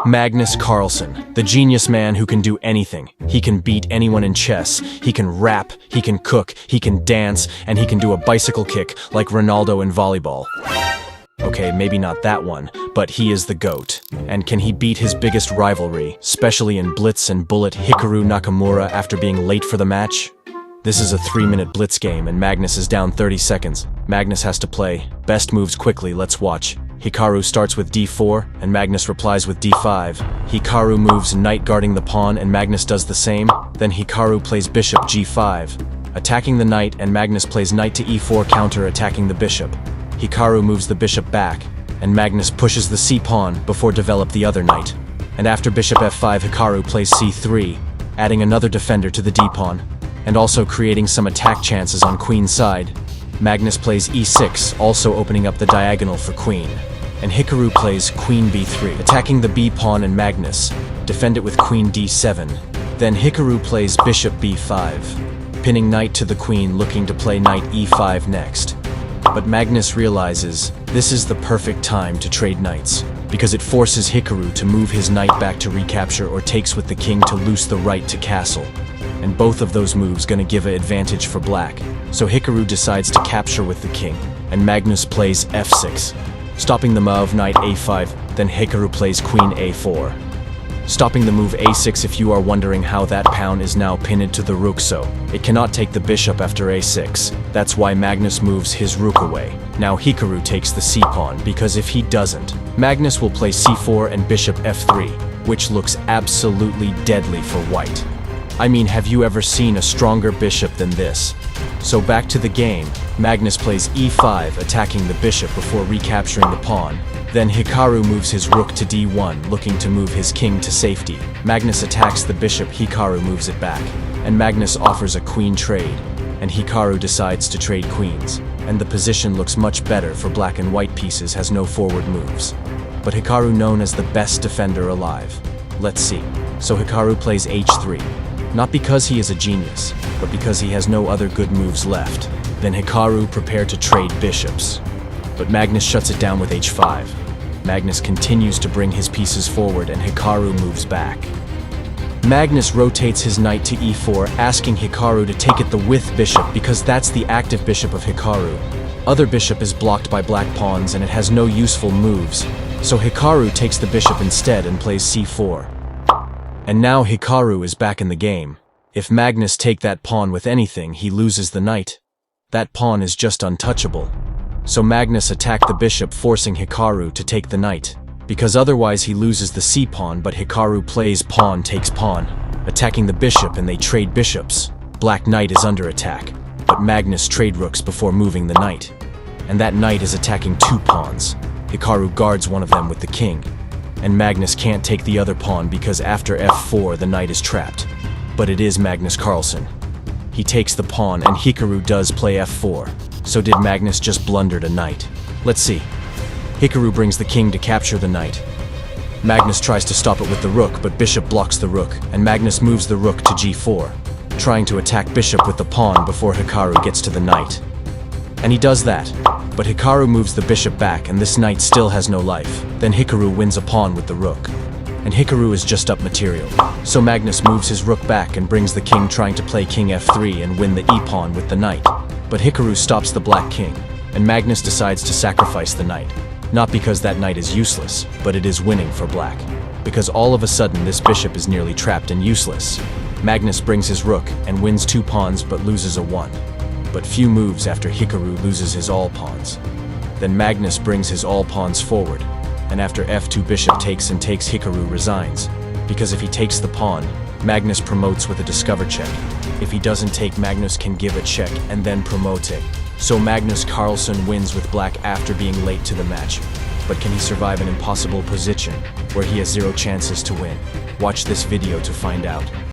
Magnus Carlson, the genius man who can do anything. He can beat anyone in chess, he can rap, he can cook, he can dance, and he can do a bicycle kick like Ronaldo in volleyball. Okay, maybe not that one, but he is the GOAT. And can he beat his biggest rivalry, especially in Blitz and Bullet, Hikaru Nakamura after being late for the match? This is a 3-minute blitz game and Magnus is down 30 seconds. Magnus has to play. Best moves quickly, let's watch. Hikaru starts with d4 and Magnus replies with d5. Hikaru moves knight guarding the pawn and Magnus does the same. Then Hikaru plays bishop g5, attacking the knight, and Magnus plays knight to e4 counter attacking the bishop. Hikaru moves the bishop back and Magnus pushes the c-pawn before develop the other knight. And after bishop f5, Hikaru plays c3, adding another defender to the d-pawn and also creating some attack chances on queen's side. Magnus plays e6, also opening up the diagonal for queen. And Hikaru plays queen b3, attacking the b-pawn, and Magnus defend it with queen d7. Then Hikaru plays bishop b5, pinning knight to the queen, looking to play knight e5 next. But Magnus realizes this is the perfect time to trade knights, because it forces Hikaru to move his knight back to recapture or takes with the king to loose the right to castle. And both of those moves gonna give an advantage for black. So Hikaru decides to capture with the king, and Magnus plays f6, stopping the move knight a5, then Hikaru plays queen a4, stopping the move a6 if you are wondering how that pawn is now pinned to the rook, so it cannot take the bishop after a6. That's why Magnus moves his rook away. Now Hikaru takes the c-pawn, because if he doesn't, Magnus will play c4 and bishop f3, which looks absolutely deadly for white. I mean, have you ever seen a stronger bishop than this? So back to the game, Magnus plays e5, attacking the bishop before recapturing the pawn. Then Hikaru moves his rook to d1, looking to move his king to safety. Magnus attacks the bishop, Hikaru moves it back, and Magnus offers a queen trade, and Hikaru decides to trade queens. And the position looks much better for black, and white pieces has no forward moves. But Hikaru known as the best defender alive. Let's see. So Hikaru plays h3. Not because he is a genius, but because he has no other good moves left. Then Hikaru prepared to trade bishops. But Magnus shuts it down with h5. Magnus continues to bring his pieces forward and Hikaru moves back. Magnus rotates his knight to e4, asking Hikaru to take it the with bishop because that's the active bishop of Hikaru. Other bishop is blocked by black pawns and it has no useful moves, so Hikaru takes the bishop instead and plays c4. And now Hikaru is back in the game. If Magnus take that pawn with anything, he loses the knight. That pawn is just untouchable. So Magnus attacked the bishop, forcing Hikaru to take the knight, because otherwise he loses the c-pawn, but Hikaru plays pawn takes pawn, attacking the bishop, and they trade bishops. Black knight is under attack, but Magnus trade rooks before moving the knight. And that knight is attacking two pawns. Hikaru guards one of them with the king. And Magnus can't take the other pawn because after f4 the knight is trapped. But it is Magnus Carlson. He takes the pawn and Hikaru does play f4. So did Magnus just blunder a knight? Let's see. Hikaru brings the king to capture the knight. Magnus tries to stop it with the rook, but bishop blocks the rook, and Magnus moves the rook to g4, trying to attack bishop with the pawn before Hikaru gets to the knight. And he does that, but Hikaru moves the bishop back and this knight still has no life. Then Hikaru wins a pawn with the rook. And Hikaru is just up material. So Magnus moves his rook back and brings the king, trying to play king f3 and win the e-pawn with the knight. But Hikaru stops the black king, and Magnus decides to sacrifice the knight. Not because that knight is useless, but it is winning for black. Because all of a sudden this bishop is nearly trapped and useless. Magnus brings his rook and wins 2 pawns but loses a 1. But few moves after Hikaru loses his all pawns. Then Magnus brings his all pawns forward, and after f2 bishop takes, Hikaru resigns. Because if he takes the pawn, Magnus promotes with a discover check. If he doesn't take, Magnus can give a check and then promote it. So Magnus Carlson wins with black after being late to the match. But can he survive an impossible position where he has 0 chances to win? Watch this video to find out.